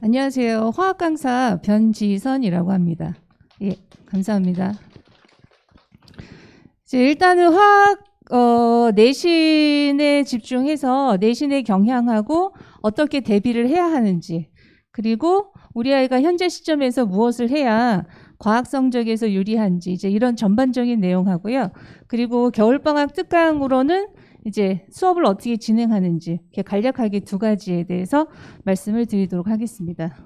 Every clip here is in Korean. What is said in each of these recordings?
안녕하세요. 화학 강사 변지선이라고 합니다. 예, 감사합니다. 일단은 화학 내신에 집중해서 내신의 경향하고 어떻게 대비를 해야 하는지, 그리고 우리 아이가 현재 시점에서 무엇을 해야 과학 성적에서 유리한지, 이제 이런 전반적인 내용하고요. 그리고 겨울방학 특강으로는 이제 수업을 어떻게 진행하는지 이렇게 간략하게 두 가지에 대해서 말씀을 드리도록 하겠습니다.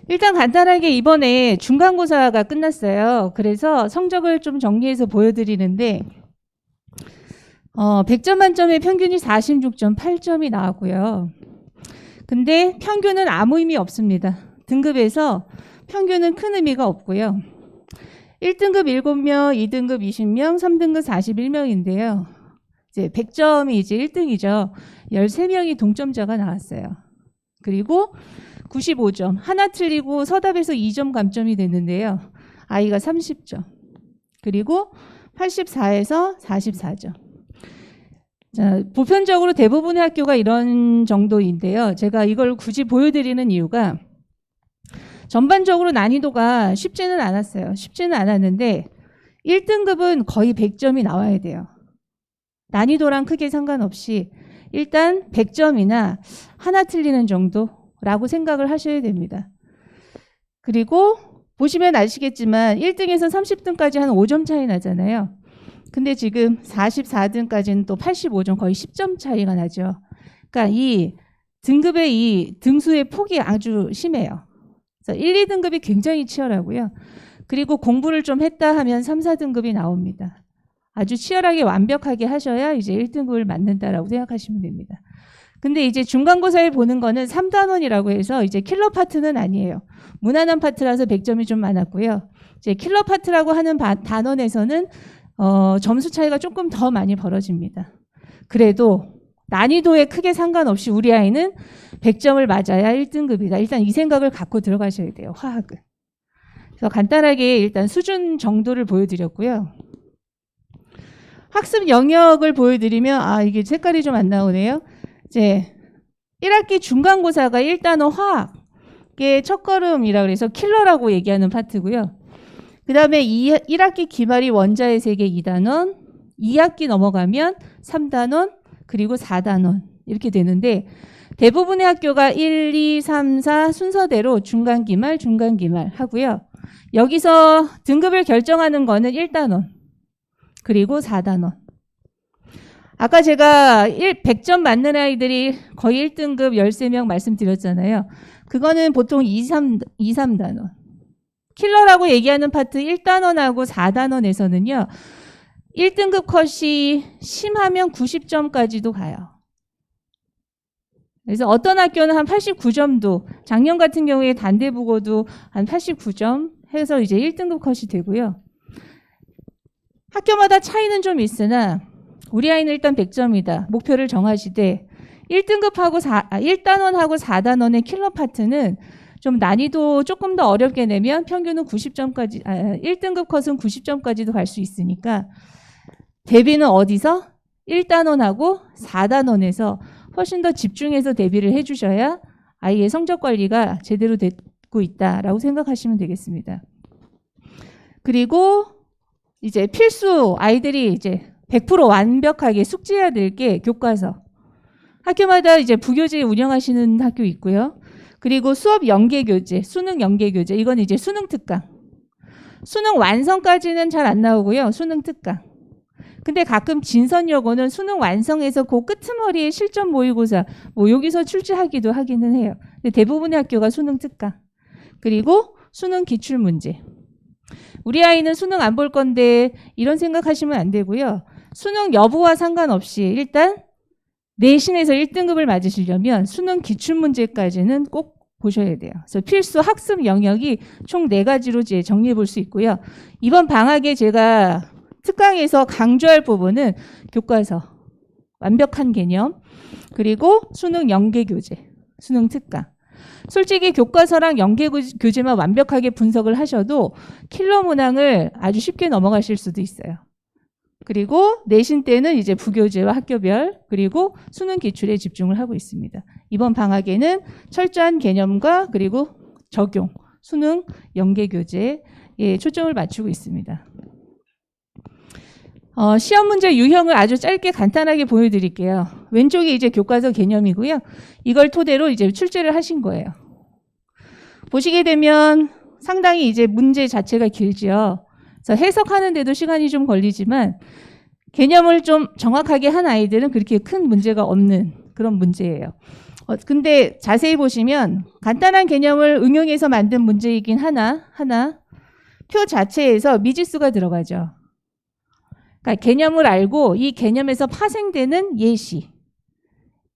일단 간단하게 이번에 중간고사가 끝났어요. 그래서 성적을 좀 정리해서 보여드리는데 100점 만점에 평균이 46.8점이 나왔고요. 근데 평균은 아무 의미 없습니다. 등급에서 평균은 큰 의미가 없고요. 1등급 7명, 2등급 20명, 3등급 41명인데요. 이제 100점이 이제 1등이죠. 13명이 동점자가 나왔어요. 그리고 95점. 하나 틀리고 서답에서 2점 감점이 됐는데요. 아이가 30점. 그리고 84에서 44점. 자, 보편적으로 대부분의 학교가 이런 정도인데요. 제가 이걸 굳이 보여드리는 이유가 전반적으로 난이도가 쉽지는 않았어요. 쉽지는 않았는데 1등급은 거의 100점이 나와야 돼요. 난이도랑 크게 상관없이 일단 100점이나 하나 틀리는 정도라고 생각을 하셔야 됩니다. 그리고 보시면 아시겠지만 1등에서 30등까지 한 5점 차이 나잖아요. 근데 지금 44등까지는 또 85점, 거의 10점 차이가 나죠. 그러니까 이 등급의 이 등수의 폭이 아주 심해요. 그래서 1, 2등급이 굉장히 치열하고요. 그리고 공부를 좀 했다 하면 3, 4등급이 나옵니다. 아주 치열하게 완벽하게 하셔야 이제 1등급을 맞는다라고 생각하시면 됩니다. 근데 이제 중간고사에 보는 거는 3단원이라고 해서 이제 킬러 파트는 아니에요. 무난한 파트라서 100점이 좀 많았고요. 이제 킬러 파트라고 하는 단원에서는 점수 차이가 조금 더 많이 벌어집니다. 그래도 난이도에 크게 상관없이 우리 아이는 100점을 맞아야 1등급이다. 일단 이 생각을 갖고 들어가셔야 돼요. 화학은. 그래서 간단하게 일단 수준 정도를 보여드렸고요. 학습 영역을 보여드리면 이게 색깔이 좀 안 나오네요. 이제 1학기 중간고사가 1단원 화학의 첫걸음이라고 해서 킬러라고 얘기하는 파트고요. 그 다음에 1학기 기말이 원자의 세계 2단원, 2학기 넘어가면 3단원, 그리고 4단원 이렇게 되는데 대부분의 학교가 1, 2, 3, 4 순서대로 중간기말, 중간기말 하고요. 여기서 등급을 결정하는 거는 1단원, 그리고 4단원. 아까 제가 100점 맞는 아이들이 거의 1등급 13명 말씀드렸잖아요. 그거는 보통 2, 3단원. 킬러라고 얘기하는 파트 1단원하고 4단원에서는요. 1등급 컷이 심하면 90점까지도 가요. 그래서 어떤 학교는 한 89점도, 작년 같은 경우에 단대국어도 한 89점 해서 이제 1등급 컷이 되고요. 학교마다 차이는 좀 있으나 우리 아이는 일단 100점이다. 목표를 정하시되 1등급하고 1단원하고 4단원의 킬러 파트는 좀 난이도 조금 더 어렵게 내면 평균은 90점까지, 1등급 컷은 90점까지도 갈 수 있으니까 대비는 어디서? 1단원하고 4단원에서 훨씬 더 집중해서 대비를 해주셔야 아이의 성적 관리가 제대로 되고 있다라고 생각하시면 되겠습니다. 그리고 이제 필수 아이들이 이제 100% 완벽하게 숙지해야 될 게 교과서. 학교마다 이제 부교재 운영하시는 학교 있고요. 그리고 수업 연계교재, 수능 연계교재. 이건 이제 수능 특강. 수능 완성까지는 잘 안 나오고요. 수능 특강. 근데 가끔 진선여고는 수능 완성에서 그 끄트머리에 실전 모의고사 여기서 출제하기도 하기는 해요. 근데 대부분의 학교가 수능 특강. 그리고 수능 기출문제. 우리 아이는 수능 안 볼 건데 이런 생각하시면 안 되고요. 수능 여부와 상관없이 일단 내신에서 1등급을 맞으시려면 수능 기출문제까지는 꼭 보셔야 돼요. 그래서 필수 학습 영역이 총 4가지로 정리해 볼 수 있고요. 이번 방학에 제가 특강에서 강조할 부분은 교과서, 완벽한 개념, 그리고 수능 연계교재, 수능 특강. 솔직히 교과서랑 연계교재만 완벽하게 분석을 하셔도 킬러 문항을 아주 쉽게 넘어가실 수도 있어요. 그리고 내신 때는 이제 부교재와 학교별 그리고 수능 기출에 집중을 하고 있습니다. 이번 방학에는 철저한 개념과 그리고 적용, 수능 연계교재에 초점을 맞추고 있습니다. 시험 문제 유형을 아주 짧게 간단하게 보여드릴게요. 왼쪽이 이제 교과서 개념이고요. 이걸 토대로 이제 출제를 하신 거예요. 보시게 되면 상당히 이제 문제 자체가 길지요. 그래서 해석하는데도 시간이 좀 걸리지만 개념을 좀 정확하게 한 아이들은 그렇게 큰 문제가 없는 그런 문제예요. 근데 자세히 보시면 간단한 개념을 응용해서 만든 문제이긴 하나 표 자체에서 미지수가 들어가죠. 그러니까 개념을 알고 이 개념에서 파생되는 예시,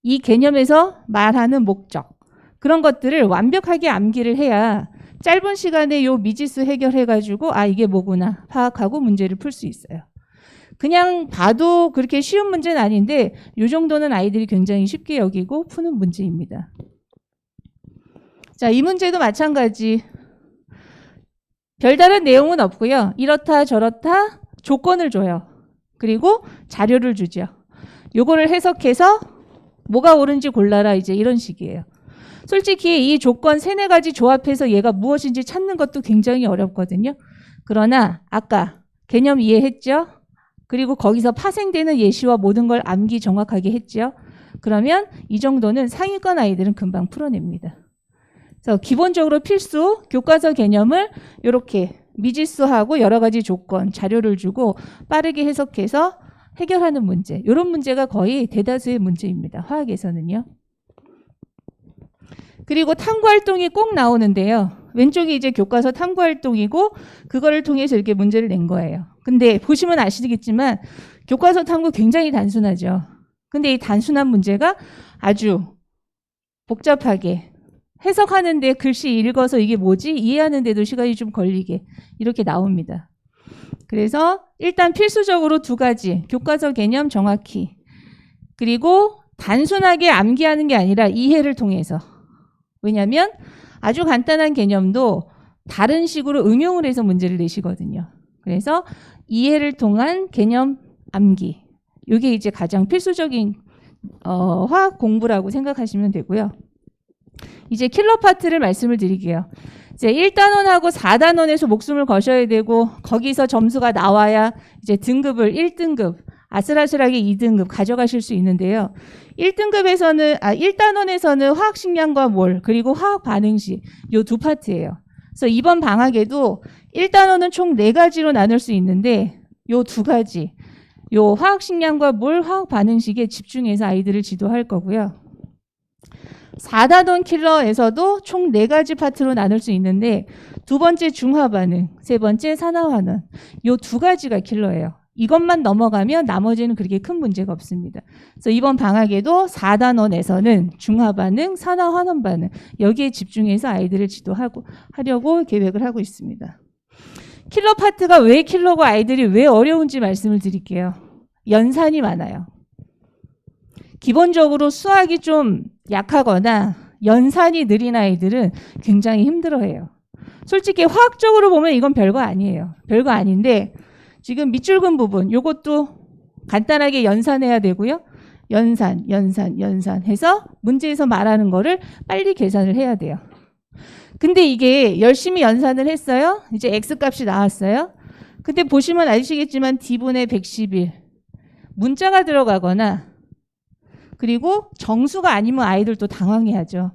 이 개념에서 말하는 목적, 그런 것들을 완벽하게 암기를 해야 짧은 시간에 요 미지수 해결해가지고 아 이게 뭐구나 파악하고 문제를 풀 수 있어요. 그냥 봐도 그렇게 쉬운 문제는 아닌데 요 정도는 아이들이 굉장히 쉽게 여기고 푸는 문제입니다. 자, 이 문제도 마찬가지. 별다른 내용은 없고요. 이렇다 저렇다 조건을 줘요. 그리고 자료를 주죠. 요거를 해석해서 뭐가 옳은지 골라라 이제 이런 식이에요. 솔직히 이 조건 3-4가지 조합해서 얘가 무엇인지 찾는 것도 굉장히 어렵거든요. 그러나 아까 개념 이해했죠? 그리고 거기서 파생되는 예시와 모든 걸 암기 정확하게 했죠? 그러면 이 정도는 상위권 아이들은 금방 풀어냅니다. 그래서 기본적으로 필수 교과서 개념을 이렇게 미지수하고 여러 가지 조건, 자료를 주고 빠르게 해석해서 해결하는 문제. 이런 문제가 거의 대다수의 문제입니다. 화학에서는요. 그리고 탐구활동이 꼭 나오는데요. 왼쪽이 이제 교과서 탐구활동이고 그거를 통해서 이렇게 문제를 낸 거예요. 근데 보시면 아시겠지만 교과서 탐구 굉장히 단순하죠. 근데 이 단순한 문제가 아주 복잡하게 해석하는데 글씨 읽어서 이게 뭐지? 이해하는데도 시간이 좀 걸리게 이렇게 나옵니다. 그래서 일단 필수적으로 2가지 교과서 개념 정확히 그리고 단순하게 암기하는 게 아니라 이해를 통해서 왜냐하면 아주 간단한 개념도 다른 식으로 응용을 해서 문제를 내시거든요. 그래서 이해를 통한 개념 암기 이게 이제 가장 필수적인 화학 공부라고 생각하시면 되고요. 이제 킬러 파트를 말씀을 드릴게요. 이제 1단원하고 4단원에서 목숨을 거셔야 되고 거기서 점수가 나와야 이제 등급을 1등급 아슬아슬하게 2등급 가져가실 수 있는데요. 1단원에서는 화학식량과 몰 그리고 화학 반응식 요 2파트예요. 그래서 이번 방학에도 1단원은 총 4가지로 나눌 수 있는데 요 2가지 요 화학식량과 몰 화학 반응식에 집중해서 아이들을 지도할 거고요. 4단원 킬러에서도 총 4가지 파트로 나눌 수 있는데 2번째 중화반응, 3번째 산화환원 요 2가지가 킬러예요. 이것만 넘어가면 나머지는 그렇게 큰 문제가 없습니다. 그래서 이번 방학에도 4단원에서는 중화반응, 산화환원 반응 여기에 집중해서 아이들을 지도하려고 계획을 하고 있습니다. 킬러 파트가 왜 킬러고 아이들이 왜 어려운지 말씀을 드릴게요. 연산이 많아요. 기본적으로 수학이 좀 약하거나 연산이 느린 아이들은 굉장히 힘들어해요. 솔직히 화학적으로 보면 이건 별거 아니에요. 별거 아닌데 지금 밑줄근 부분 이것도 간단하게 연산해야 되고요. 연산 해서 문제에서 말하는 거를 빨리 계산을 해야 돼요. 근데 이게 열심히 연산을 했어요. 이제 X값이 나왔어요. 근데 보시면 아시겠지만 D분의 111 문자가 들어가거나 그리고 정수가 아니면 아이들도 당황해하죠.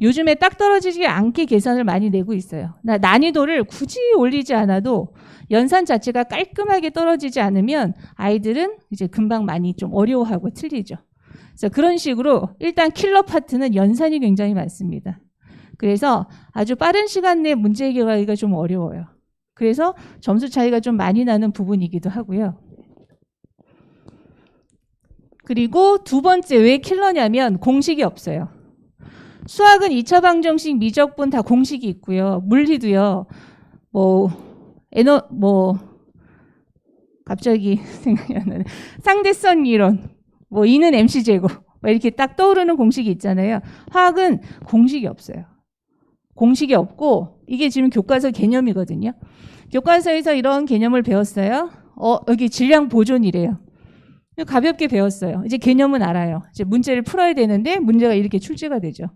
요즘에 딱 떨어지지 않게 계산을 많이 내고 있어요. 난이도를 굳이 올리지 않아도 연산 자체가 깔끔하게 떨어지지 않으면 아이들은 이제 금방 많이 좀 어려워하고 틀리죠. 그래서 그런 식으로 일단 킬러 파트는 연산이 굉장히 많습니다. 그래서 아주 빠른 시간 내에 문제 해결하기가 좀 어려워요. 그래서 점수 차이가 좀 많이 나는 부분이기도 하고요. 그리고 2번째 왜 킬러냐면 공식이 없어요. 수학은 2차 방정식, 미적분 다 공식이 있고요. 물리도요. 갑자기 생각이 안 나네. 상대성 이론, E는 MC 제곱 이렇게 딱 떠오르는 공식이 있잖아요. 화학은 공식이 없어요. 공식이 없고 이게 지금 교과서 개념이거든요. 교과서에서 이런 개념을 배웠어요. 여기 질량 보존이래요. 가볍게 배웠어요. 이제 개념은 알아요. 이제 문제를 풀어야 되는데 문제가 이렇게 출제가 되죠.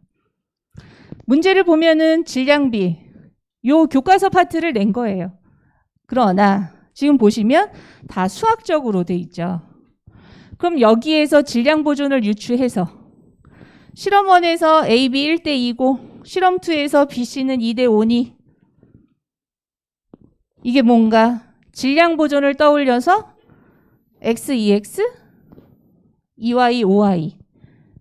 문제를 보면은 질량비, 요 교과서 파트를 낸 거예요. 그러나 지금 보시면 다 수학적으로 돼 있죠. 그럼 여기에서 질량 보존을 유추해서 실험 1에서 AB 1대 2고 실험 2에서 BC는 2대 5니 이게 뭔가 질량 보존을 떠올려서 X, 2X, 2Y, 5Y.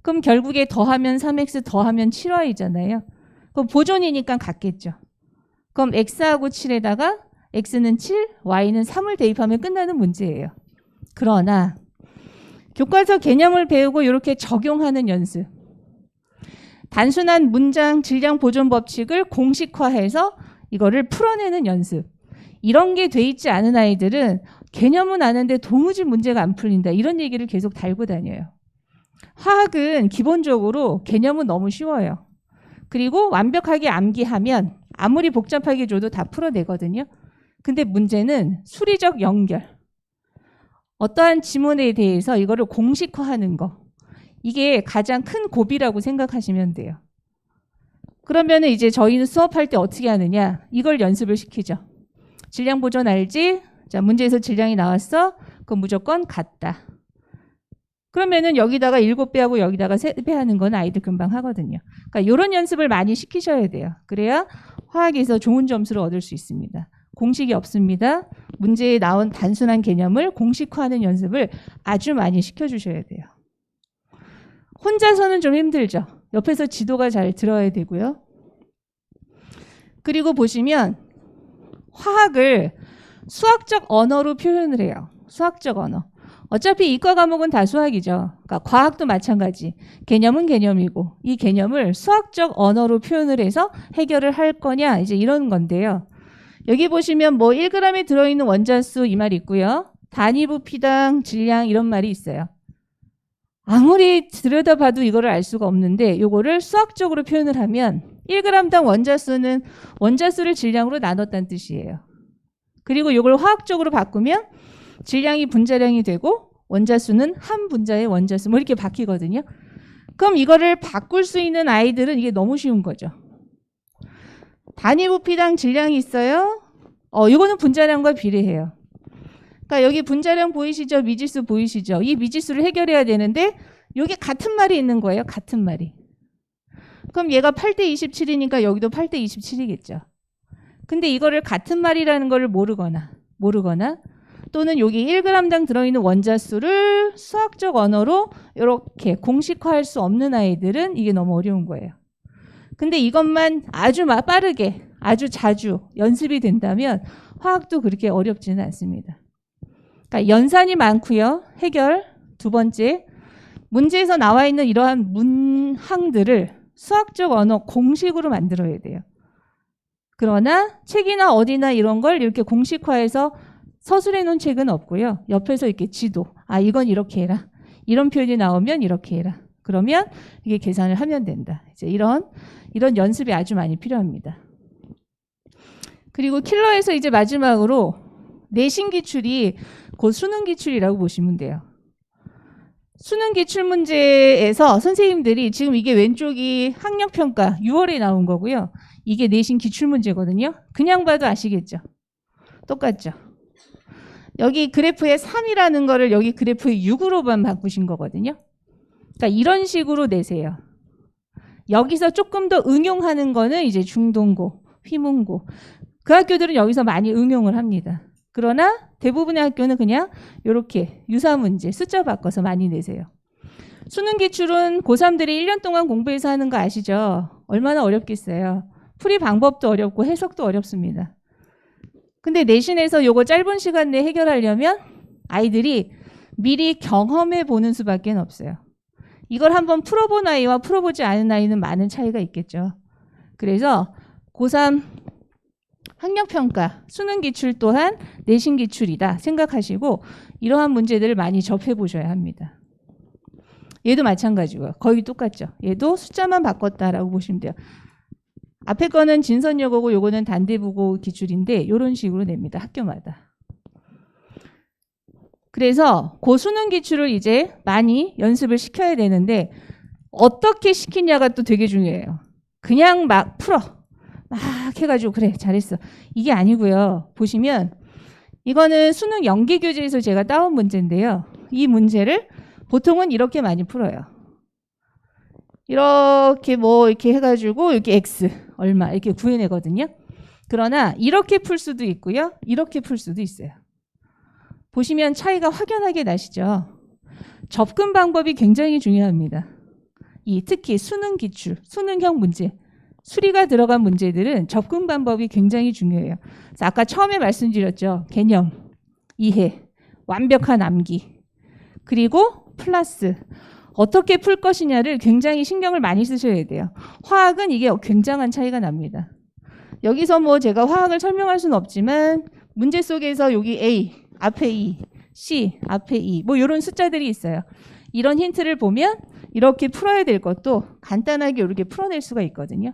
그럼 결국에 더하면 3X, 더하면 7Y잖아요. 그럼 보존이니까 같겠죠. 그럼 X하고 7에다가 X는 7, Y는 3을 대입하면 끝나는 문제예요. 그러나 교과서 개념을 배우고 이렇게 적용하는 연습. 단순한 문장 질량 보존 법칙을 공식화해서 이거를 풀어내는 연습. 이런 게 돼 있지 않은 아이들은 개념은 아는데 도무지 문제가 안 풀린다. 이런 얘기를 계속 달고 다녀요. 화학은 기본적으로 개념은 너무 쉬워요. 그리고 완벽하게 암기하면 아무리 복잡하게 줘도 다 풀어내거든요. 근데 문제는 수리적 연결. 어떠한 지문에 대해서 이거를 공식화하는 거. 이게 가장 큰 고비라고 생각하시면 돼요. 그러면 이제 저희는 수업할 때 어떻게 하느냐. 이걸 연습을 시키죠. 질량 보존 알지? 자, 문제에서 질량이 나왔어. 그럼 무조건 같다. 그러면은 여기다가 7배하고 여기다가 3배 하는 건 아이들 금방 하거든요. 그러니까 이런 연습을 많이 시키셔야 돼요. 그래야 화학에서 좋은 점수를 얻을 수 있습니다. 공식이 없습니다. 문제에 나온 단순한 개념을 공식화하는 연습을 아주 많이 시켜주셔야 돼요. 혼자서는 좀 힘들죠. 옆에서 지도가 잘 들어야 되고요. 그리고 보시면 화학을 수학적 언어로 표현을 해요. 수학적 언어. 어차피 이과 과목은 다 수학이죠. 그러니까 과학도 마찬가지. 개념은 개념이고 이 개념을 수학적 언어로 표현을 해서 해결을 할 거냐 이제 이런 건데요. 여기 보시면 뭐 1g에 들어있는 원자수 이 말이 있고요. 단위 부피당 질량 이런 말이 있어요. 아무리 들여다봐도 이거를 알 수가 없는데 이거를 수학적으로 표현을 하면 1g당 원자수는 원자수를 질량으로 나눴다는 뜻이에요. 그리고 이걸 화학적으로 바꾸면 질량이 분자량이 되고 원자수는 한 분자의 원자수 뭐 이렇게 바뀌거든요. 그럼 이거를 바꿀 수 있는 아이들은 이게 너무 쉬운 거죠. 단위 부피당 질량이 있어요. 이거는 분자량과 비례해요. 그러니까 여기 분자량 보이시죠? 미지수 보이시죠? 이 미지수를 해결해야 되는데 여기 같은 말이 있는 거예요. 같은 말이. 그럼 얘가 8대 27이니까 여기도 8대 27이겠죠. 근데 이거를 같은 말이라는 거를 모르거나 또는 여기 1g당 들어있는 원자수를 수학적 언어로 이렇게 공식화할 수 없는 아이들은 이게 너무 어려운 거예요. 근데 이것만 아주 빠르게 아주 자주 연습이 된다면 화학도 그렇게 어렵지는 않습니다. 그러니까 연산이 많고요. 해결. 두 번째, 문제에서 나와 있는 이러한 문항들을 수학적 언어 공식으로 만들어야 돼요. 그러나 책이나 어디나 이런 걸 이렇게 공식화해서 서술해 놓은 책은 없고요. 옆에서 이렇게 지도. 이건 이렇게 해라. 이런 표현이 나오면 이렇게 해라. 그러면 이게 계산을 하면 된다. 이제 이런 연습이 아주 많이 필요합니다. 그리고 킬러에서 이제 마지막으로 내신 기출이 곧 수능 기출이라고 보시면 돼요. 수능 기출 문제에서 선생님들이 지금 이게 왼쪽이 학력평가 6월에 나온 거고요. 이게 내신 기출 문제거든요. 그냥 봐도 아시겠죠? 똑같죠? 여기 그래프에 3이라는 거를 여기 그래프에 6으로만 바꾸신 거거든요. 그러니까 이런 식으로 내세요. 여기서 조금 더 응용하는 거는 이제 중동고, 휘문고. 그 학교들은 여기서 많이 응용을 합니다. 그러나 대부분의 학교는 그냥 이렇게 유사 문제, 숫자 바꿔서 많이 내세요. 수능 기출은 고3들이 1년 동안 공부해서 하는 거 아시죠? 얼마나 어렵겠어요. 풀이 방법도 어렵고 해석도 어렵습니다. 근데 내신에서 요거 짧은 시간 내에 해결하려면 아이들이 미리 경험해 보는 수밖에 없어요. 이걸 한번 풀어본 아이와 풀어보지 않은 아이는 많은 차이가 있겠죠. 그래서 고3 학력평가, 수능 기출 또한 내신 기출이다 생각하시고 이러한 문제들을 많이 접해 보셔야 합니다. 얘도 마찬가지고요. 거의 똑같죠. 얘도 숫자만 바꿨다라고 보시면 돼요. 앞에 거는 진선여고고 요거는 단대부고 기출인데 이런 식으로 냅니다. 학교마다. 그래서 그 수능 기출을 이제 많이 연습을 시켜야 되는데 어떻게 시키냐가 또 되게 중요해요. 그냥 막 풀어. 막 해가지고 그래 잘했어. 이게 아니고요. 보시면 이거는 수능 연계교재에서 제가 따온 문제인데요. 이 문제를 보통은 이렇게 많이 풀어요. 이렇게 뭐 이렇게 해가지고 이렇게 X 얼마 이렇게 구해내거든요. 그러나 이렇게 풀 수도 있고요. 이렇게 풀 수도 있어요. 보시면 차이가 확연하게 나시죠. 접근 방법이 굉장히 중요합니다. 특히 수능 기출, 수능형 문제, 수리가 들어간 문제들은 접근 방법이 굉장히 중요해요. 그래서 아까 처음에 말씀드렸죠. 개념, 이해, 완벽한 암기, 그리고 플러스 어떻게 풀 것이냐를 굉장히 신경을 많이 쓰셔야 돼요. 화학은 이게 굉장한 차이가 납니다. 여기서 뭐 제가 화학을 설명할 수는 없지만 문제 속에서 여기 A, 앞에 E, C, 앞에 E 뭐 이런 숫자들이 있어요. 이런 힌트를 보면 이렇게 풀어야 될 것도 간단하게 이렇게 풀어낼 수가 있거든요.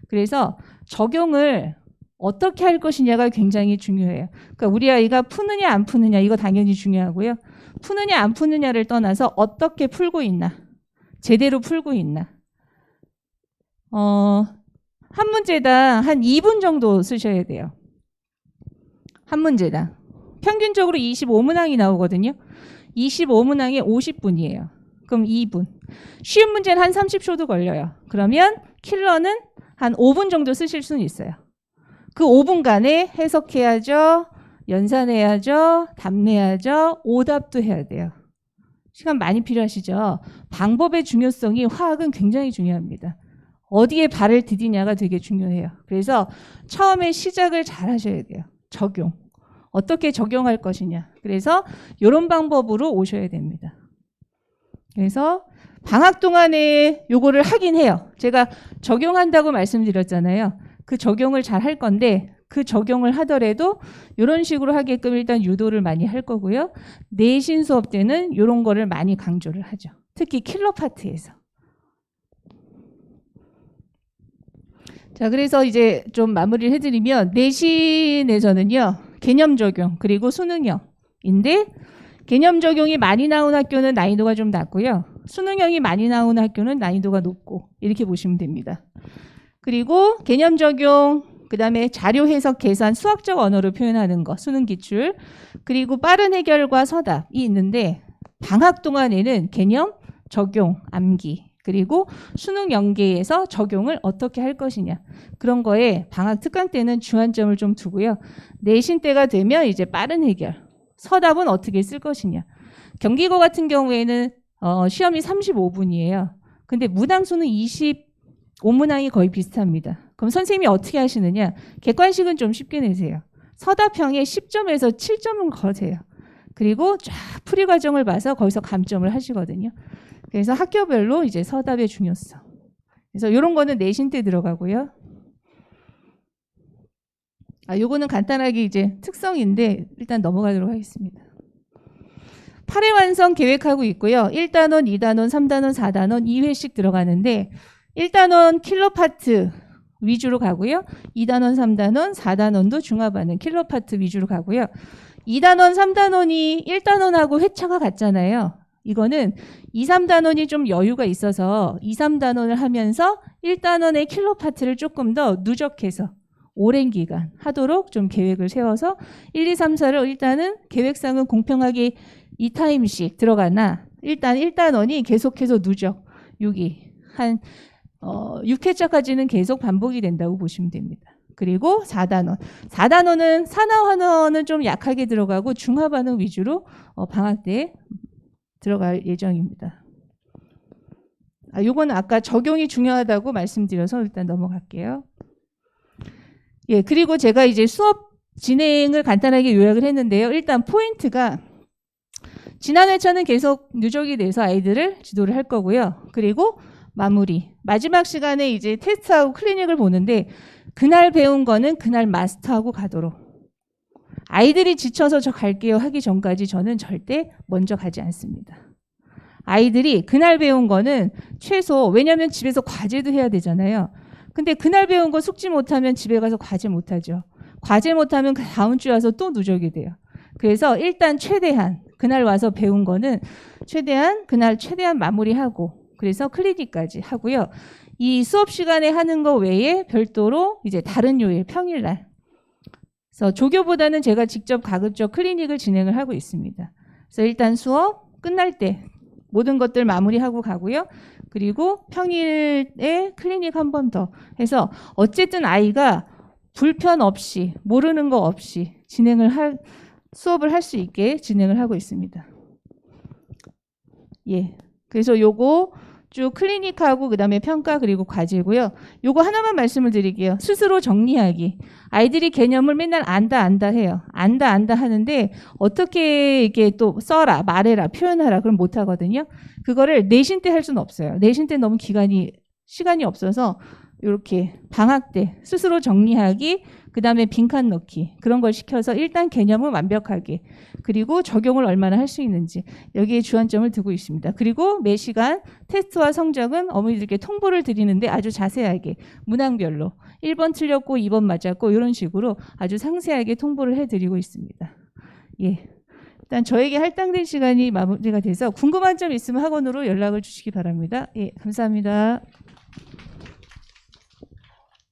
그래서 적용을 어떻게 할 것이냐가 굉장히 중요해요. 그러니까 우리 아이가 푸느냐 안 푸느냐 이거 당연히 중요하고요. 푸느냐 안 푸느냐를 떠나서 어떻게 풀고 있나, 제대로 풀고 있나. 한 문제당 한 2분 정도 쓰셔야 돼요. 한 문제당. 평균적으로 25문항이 나오거든요. 25문항에 50분이에요. 그럼 2분. 쉬운 문제는 한 30초도 걸려요. 그러면 킬러는 한 5분 정도 쓰실 수는 있어요. 그 5분간에 해석해야죠. 연산해야죠. 답내야죠. 오답도 해야 돼요. 시간 많이 필요하시죠? 방법의 중요성이 화학은 굉장히 중요합니다. 어디에 발을 디디냐가 되게 중요해요. 그래서 처음에 시작을 잘 하셔야 돼요. 적용. 어떻게 적용할 것이냐. 그래서 이런 방법으로 오셔야 됩니다. 그래서 방학 동안에 요거를 하긴 해요. 제가 적용한다고 말씀드렸잖아요. 그 적용을 잘 할 건데 그 적용을 하더라도 이런 식으로 하게끔 일단 유도를 많이 할 거고요. 내신 수업 때는 이런 거를 많이 강조를 하죠. 특히 킬러 파트에서. 자, 그래서 이제 좀 마무리를 해드리면 내신에서는요. 개념 적용 그리고 수능형인데 개념 적용이 많이 나온 학교는 난이도가 좀 낮고요. 수능형이 많이 나오는 학교는 난이도가 높고 이렇게 보시면 됩니다. 그리고 개념 적용, 그 다음에 자료 해석 계산 수학적 언어로 표현하는 거, 수능 기출, 그리고 빠른 해결과 서답이 있는데 방학 동안에는 개념, 적용, 암기, 그리고 수능 연계에서 적용을 어떻게 할 것이냐. 그런 거에 방학 특강 때는 주안점을 좀 두고요. 내신 때가 되면 이제 빠른 해결, 서답은 어떻게 쓸 것이냐. 경기고 같은 경우에는 시험이 35분이에요. 근데 문항수는 25문항이 거의 비슷합니다. 그럼 선생님이 어떻게 하시느냐. 객관식은 좀 쉽게 내세요. 서답형에 10점에서 7점은 거세요. 그리고 쫙 풀이 과정을 봐서 거기서 감점을 하시거든요. 그래서 학교별로 이제 서답의 중요성. 그래서 이런 거는 내신 때 들어가고요. 요거는 간단하게 이제 특성인데 일단 넘어가도록 하겠습니다. 8회 완성 계획하고 있고요. 1단원, 2단원, 3단원, 4단원 2회씩 들어가는데 1단원 킬러 파트 위주로 가고요. 2단원, 3단원, 4단원도 중화반응 킬러 파트 위주로 가고요. 2단원, 3단원이 1단원하고 회차가 같잖아요. 이거는 2, 3단원이 좀 여유가 있어서 2, 3단원을 하면서 1단원의 킬러 파트를 조금 더 누적해서 오랜 기간 하도록 좀 계획을 세워서 1, 2, 3, 4를 일단은 계획상은 공평하게 2타임씩 들어가나 일단 1단원이 계속해서 누적 6이 한 6회차까지는 계속 반복이 된다고 보시면 됩니다. 그리고 4단원. 4단원은 산화환원은 좀 약하게 들어가고 중화반응 위주로 방학 때 들어갈 예정입니다. 요거는 아까 적용이 중요하다고 말씀드려서 일단 넘어갈게요. 예, 그리고 제가 이제 수업 진행을 간단하게 요약을 했는데요. 일단 포인트가 지난 회차는 계속 누적이 돼서 아이들을 지도를 할 거고요. 그리고 마무리. 마지막 시간에 이제 테스트하고 클리닉을 보는데 그날 배운 거는 그날 마스터하고 가도록. 아이들이 지쳐서 저 갈게요 하기 전까지 저는 절대 먼저 가지 않습니다. 아이들이 그날 배운 거는 최소, 왜냐하면 집에서 과제도 해야 되잖아요. 근데 그날 배운 거 숙지 못하면 집에 가서 과제 못하죠. 과제 못하면 그 다음 주에 와서 또 누적이 돼요. 그래서 일단 최대한 그날 와서 배운 거는 그날 최대한 마무리하고 그래서 클리닉까지 하고요. 이 수업 시간에 하는 거 외에 별도로 이제 다른 요일 평일날 그래서 조교보다는 제가 직접 가급적 클리닉을 진행을 하고 있습니다. 그래서 일단 수업 끝날 때 모든 것들 마무리하고 가고요. 그리고 평일에 클리닉 한 번 더 해서 어쨌든 아이가 불편 없이 모르는 거 없이 수업을 할 수 있게 진행을 하고 있습니다. 예. 그래서 요거 쭉 클리닉하고 그다음에 평가 그리고 과제고요. 요거 하나만 말씀을 드릴게요. 스스로 정리하기. 아이들이 개념을 맨날 안다 해요. 안다 하는데 어떻게 이게 또 써라, 말해라, 표현하라 그럼 못 하거든요. 그거를 내신 때 할 수는 없어요. 내신 때 너무 시간이 없어서 이렇게 방학 때 스스로 정리하기, 그다음에 빈칸 넣기 그런 걸 시켜서 일단 개념은 완벽하게 그리고 적용을 얼마나 할 수 있는지 여기에 주안점을 두고 있습니다. 그리고 매 시간 테스트와 성적은 어머니들께 통보를 드리는데 아주 자세하게 문항별로 1번 틀렸고 2번 맞았고 이런 식으로 아주 상세하게 통보를 해드리고 있습니다. 예. 일단 저에게 할당된 시간이 마무리가 돼서 궁금한 점 있으면 학원으로 연락을 주시기 바랍니다. 예, 감사합니다.